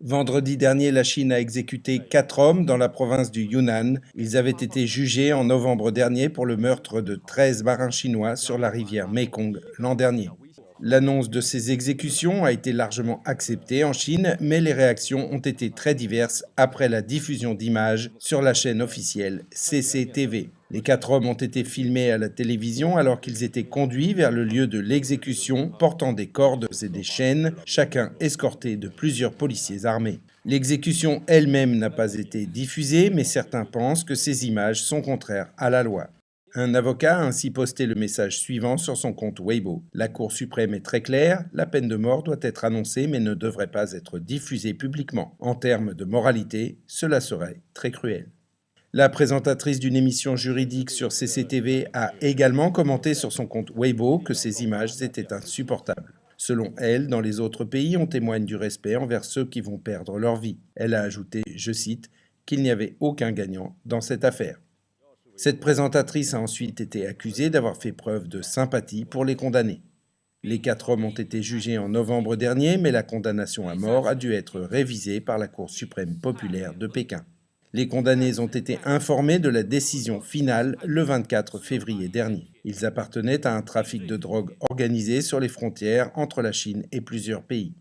Vendredi dernier, la Chine a exécuté 4 hommes dans la province du Yunnan. Ils avaient été jugés en novembre dernier pour le meurtre de 13 marins chinois sur la rivière Mekong l'an dernier. L'annonce de ces exécutions a été largement acceptée en Chine, mais les réactions ont été très diverses après la diffusion d'images sur la chaîne officielle CCTV. Les 4 hommes ont été filmés à la télévision alors qu'ils étaient conduits vers le lieu de l'exécution, portant des cordes et des chaînes, chacun escorté de plusieurs policiers armés. L'exécution elle-même n'a pas été diffusée, mais certains pensent que ces images sont contraires à la loi. Un avocat a ainsi posté le message suivant sur son compte Weibo. La Cour suprême est très claire, la peine de mort doit être annoncée mais ne devrait pas être diffusée publiquement. En termes de moralité, cela serait très cruel. La présentatrice d'une émission juridique sur CCTV a également commenté sur son compte Weibo que ces images étaient insupportables. Selon elle, dans les autres pays, on témoigne du respect envers ceux qui vont perdre leur vie. Elle a ajouté, je cite, qu'il n'y avait aucun gagnant dans cette affaire. Cette présentatrice a ensuite été accusée d'avoir fait preuve de sympathie pour les condamnés. Les 4 hommes ont été jugés en novembre dernier, mais la condamnation à mort a dû être révisée par la Cour suprême populaire de Pékin. Les condamnés ont été informés de la décision finale le 24 février dernier. Ils appartenaient à un trafic de drogue organisé sur les frontières entre la Chine et plusieurs pays.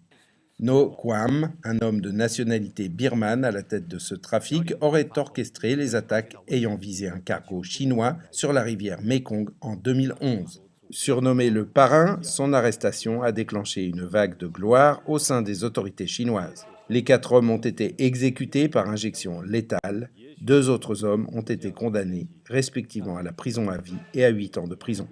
No Kwam, un homme de nationalité birmane à la tête de ce trafic, aurait orchestré les attaques ayant visé un cargo chinois sur la rivière Mekong en 2011. Surnommé le parrain, son arrestation a déclenché une vague de gloire au sein des autorités chinoises. Les 4 hommes ont été exécutés par injection létale. 2 autres hommes ont été condamnés, respectivement à la prison à vie et à 8 ans de prison.